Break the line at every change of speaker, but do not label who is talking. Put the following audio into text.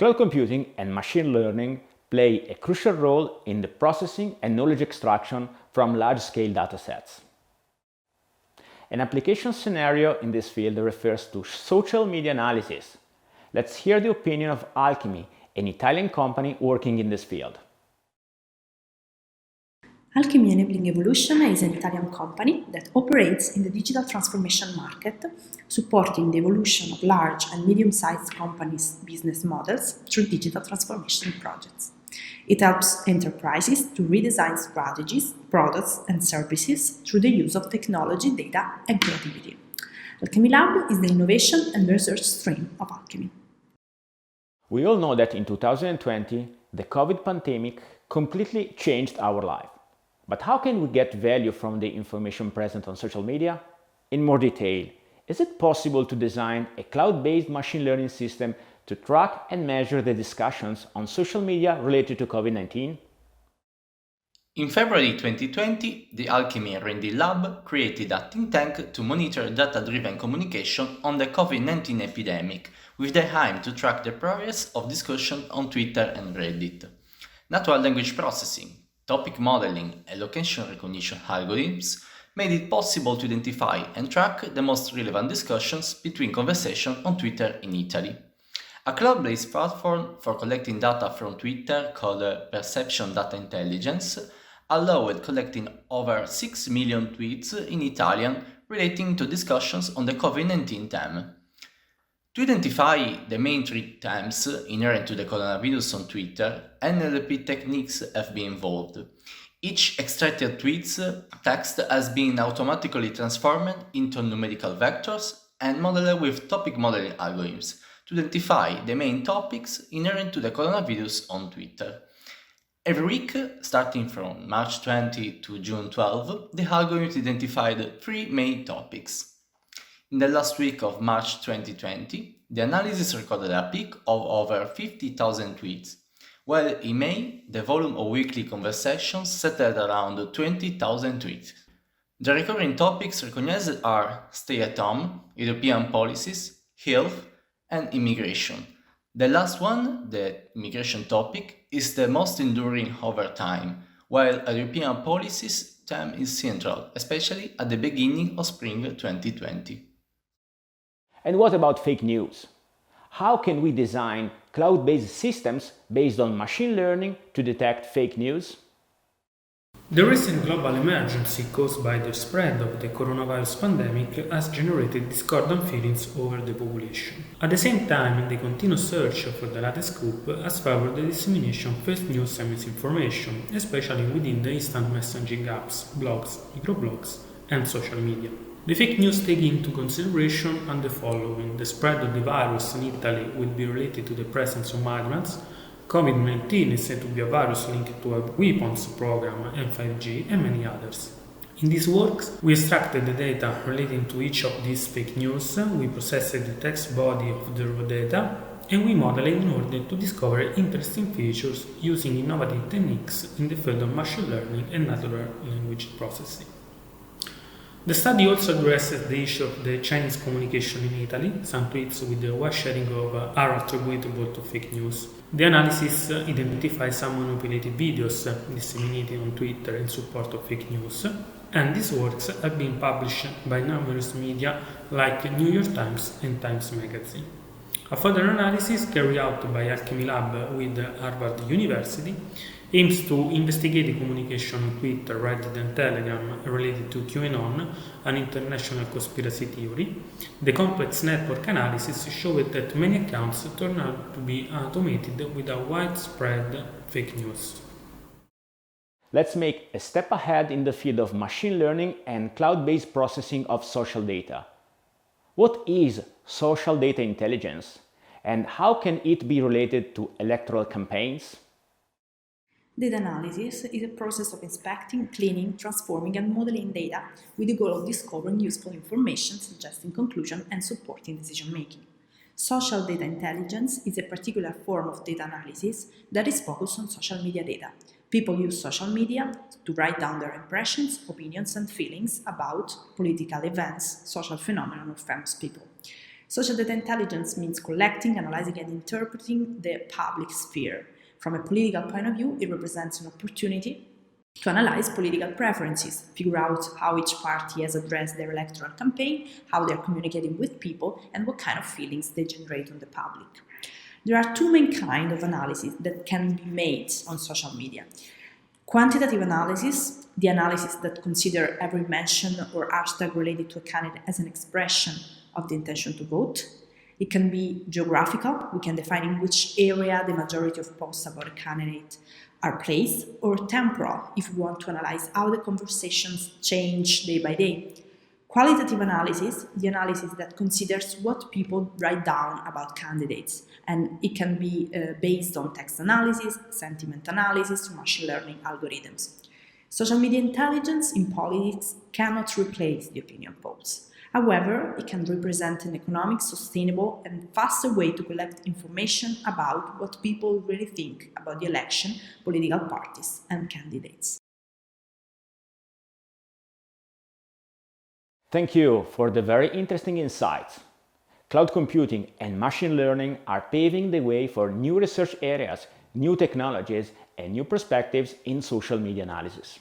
Cloud computing and machine learning play a crucial role in the processing and knowledge extraction from large-scale datasets. An application scenario in this field refers to social media analysis. Let's hear the opinion of Alchemy, an Italian company working in this field.
Alchemy Enabling Evolution is an Italian company that operates in the digital transformation market, supporting the evolution of large and medium-sized companies' business models through digital transformation projects. It helps enterprises to redesign strategies, products, and services through the use of technology, data, and creativity. Alchemy Lab is the innovation and research stream of Alchemy.
We all know that in 2020, the COVID pandemic completely changed our life. But how can we get value from the information present on social media? In more detail, is it possible to design a cloud-based machine learning system to track and measure the discussions on social media related to COVID-19?
In February 2020, the Alchemy R&D Lab created a think tank to monitor data-driven communication on the COVID-19 epidemic, with the aim to track the progress of discussion on Twitter and Reddit. Natural language processing, topic modeling, and location recognition algorithms made it possible to identify and track the most relevant discussions between conversations on Twitter in Italy. A cloud-based platform for collecting data from Twitter called Perception Data Intelligence allowed collecting over 6 million tweets in Italian relating to discussions on the COVID-19 theme. To identify the main three themes inherent to the coronavirus on Twitter, NLP techniques have been involved. Each extracted tweet's text has been automatically transformed into numerical vectors and modeled with topic modeling algorithms to identify the main topics inherent to the coronavirus on Twitter. Every week, starting from March 20 to June 12, the algorithm identified 3 main topics. In the last week of March 2020, the analysis recorded a peak of over 50,000 tweets, while in May, the volume of weekly conversations settled around 20,000 tweets. The recurring topics recognized are stay at home, European policies, health, and immigration. The last one, the immigration topic, is the most enduring over time, while European policies theme is central, especially at the beginning of spring 2020.
And what about fake news? How can we design cloud-based systems based on machine learning to detect fake news?
The recent global emergency caused by the spread of the coronavirus pandemic has generated discordant feelings over the population. At the same time, the continuous search for the latest scoop has favored the dissemination of fake news and misinformation, especially within the instant messaging apps, blogs, microblogs, and social media. The fake news take into consideration and the following: the spread of the virus in Italy will be related to the presence of migrants, COVID-19 is said to be a virus linked to a weapons program and 5G, and many others. In these works, we extracted the data relating to each of these fake news, we processed the text body of the raw data, and we modeled in order to discover interesting features using innovative techniques in the field of machine learning and natural language processing. The study also addresses the issue of the Chinese communication in Italy. Some tweets with the wide sharing of are attributable to fake news. The analysis identifies some manipulated videos disseminated on Twitter in support of fake news, and these works have been published by numerous media like New York Times and Times Magazine. A further analysis carried out by Alchemy Lab with Harvard University aims to investigate the communication on Twitter rather than Telegram related to QAnon, an international conspiracy theory. The complex network analysis showed that many accounts turn out to be automated with a widespread fake news.
Let's make a step ahead in the field of machine learning and cloud-based processing of social data. What is social data intelligence, and how can it be related to electoral campaigns?
Data analysis is a process of inspecting, cleaning, transforming, and modeling data with the goal of discovering useful information, suggesting conclusions, and supporting decision-making. Social data intelligence is a particular form of data analysis that is focused on social media data. People use social media to write down their impressions, opinions, and feelings about political events, social phenomena, or famous people. Social data intelligence means collecting, analyzing, and interpreting the public sphere. From a political point of view, it represents an opportunity to analyze political preferences, figure out how each party has addressed their electoral campaign, how they're communicating with people, and what kind of feelings they generate on the public. There are two main kinds of analysis that can be made on social media. Quantitative analysis, the analysis that consider every mention or hashtag related to a candidate as an expression of the intention to vote. It can be geographical, we can define in which area the majority of posts about a candidate are placed, or temporal, if we want to analyze how the conversations change day by day. Qualitative analysis, the analysis that considers what people write down about candidates, and it can be based on text analysis, sentiment analysis, machine learning algorithms. Social media intelligence in politics cannot replace the opinion polls. However, it can represent an economic, sustainable, and faster way to collect information about what people really think about the election, political parties, and candidates.
Thank you for the very interesting insights. Cloud computing and machine learning are paving the way for new research areas, new technologies, and new perspectives in social media analysis.